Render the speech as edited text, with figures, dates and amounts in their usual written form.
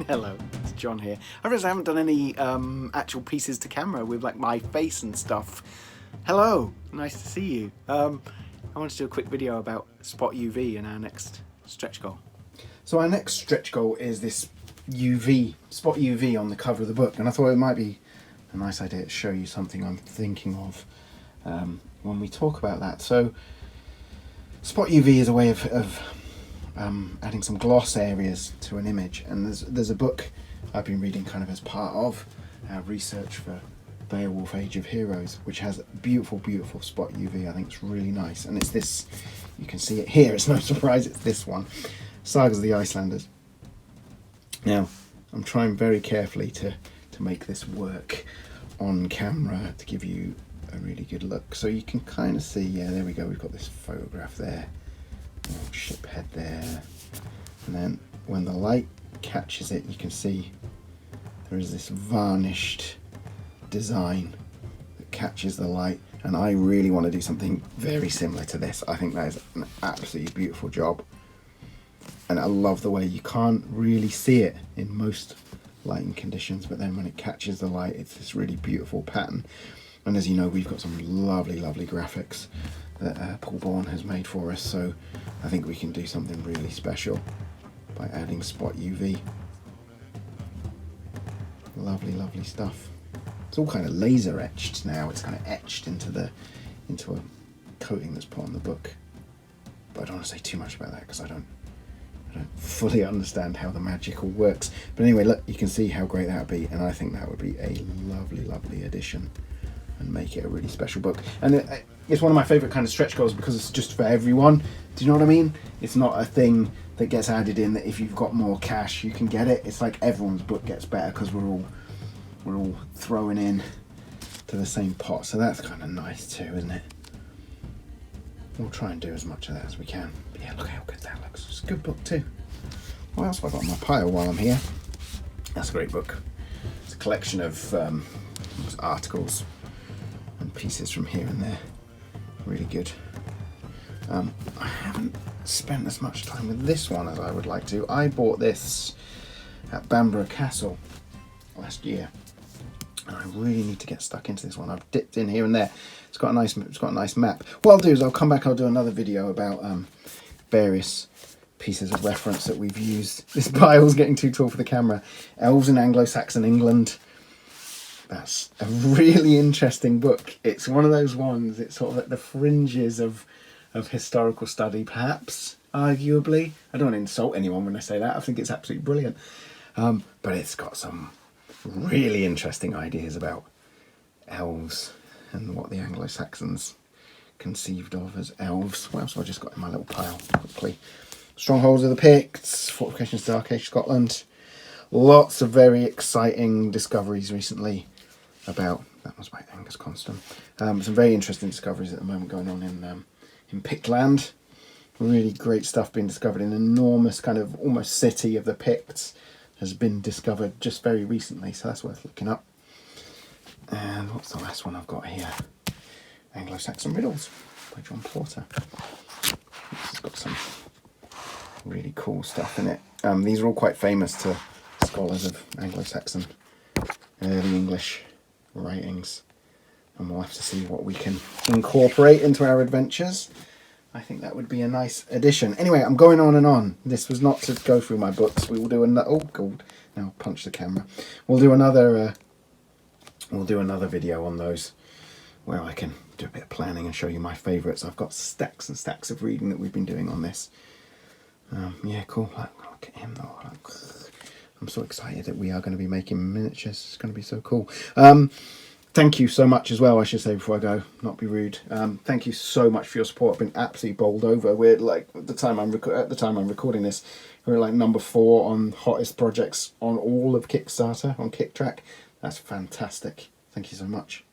Hello, it's John here. I realised I haven't done any actual pieces to camera with like my face and stuff. Hello, nice to see you. I wanted to do a quick video about spot UV and our next stretch goal. So our next stretch goal is this UV, spot UV on the cover of the book, and I thought it might be a nice idea to show you something I'm thinking of when we talk about that. So spot UV is a way of adding some gloss areas to an image, and there's a book I've been reading kind of as part of our research for BEOWULF Age of Heroes, which has beautiful spot UV. I think it's really nice, and it's this, you can see it here, it's no surprise it's this one, Sagas of the Icelanders. Now I'm trying very carefully to make this work on camera to give you a really good look, so you can kind of see, yeah, there we go, we've got this photograph there, ship head there, and then when the light catches it you can see there is this varnished design that catches the light, and I really want to do something very similar to this. I think that is an absolutely beautiful job, and I love the way you can't really see it in most lighting conditions, but then when it catches the light it's this really beautiful pattern. And as you know, we've got some lovely graphics that Paul Bourne has made for us, so I think we can do something really special by adding spot UV. Lovely stuff. It's all kind of laser etched now. It's kind of etched into a coating that's put on the book. But I don't want to say too much about that because I don't fully understand how the magic all works. But anyway, look, you can see how great that would be, and I think that would be a lovely addition and make it a really special book. And it's one of my favourite kind of stretch goals because it's just for everyone. Do you know what I mean? It's not a thing that gets added in that if you've got more cash you can get it. It's like everyone's book gets better because we're all throwing in to the same pot. So that's kind of nice too, isn't it? We'll try and do as much of that as we can. But yeah, look how good that looks. It's a good book too. What else have I got in my pile while I'm here? That's a great book. It's a collection of articles and pieces from here and there. Really good. I haven't spent as much time with this one as I would like to. I bought this at Bamborough Castle last year, and I really need to get stuck into this one. I've dipped in here and there. It's got a nice map. What I'll do is I'll come back, I'll do another video about various pieces of reference that we've used. This pile's getting too tall for the camera. Elves in Anglo-Saxon England. That's a really interesting book. It's one of those ones, it's sort of at the fringes of historical study, perhaps, arguably. I don't want to insult anyone when I say that. I think it's absolutely brilliant. But it's got some really interesting ideas about elves and what the Anglo-Saxons conceived of as elves. What else have I just got in my little pile quickly? Strongholds of the Picts, Fortifications of Dark Age Scotland. Lots of very exciting discoveries recently about, that was by Angus Constam. Some very interesting discoveries at the moment going on in Pictland. Really great stuff being discovered. An enormous kind of almost city of the Picts has been discovered just very recently, so that's worth looking up. And what's the last one I've got here? Anglo-Saxon Riddles by John Porter. This has got some really cool stuff in it. These are all quite famous to scholars of Anglo-Saxon early English writings, and we'll have to see what we can incorporate into our adventures. I think that would be a nice addition. Anyway, I'm going on and on. This was not to go through my books. We will do another. Oh god! Now punch the camera. We'll do another. We'll do another video on those where I can do a bit of planning and show you my favourites. I've got stacks and stacks of reading that we've been doing on this. Yeah, cool. Look at him though. I'm so excited that we are going to be making miniatures. It's going to be so cool. Thank you so much as well, I should say before I go, not be rude. Thank you so much for your support. I've been absolutely bowled over. We're like, at the time I'm recording this, we're like number 4 on hottest projects on all of Kickstarter, on KickTrack. That's fantastic. Thank you so much.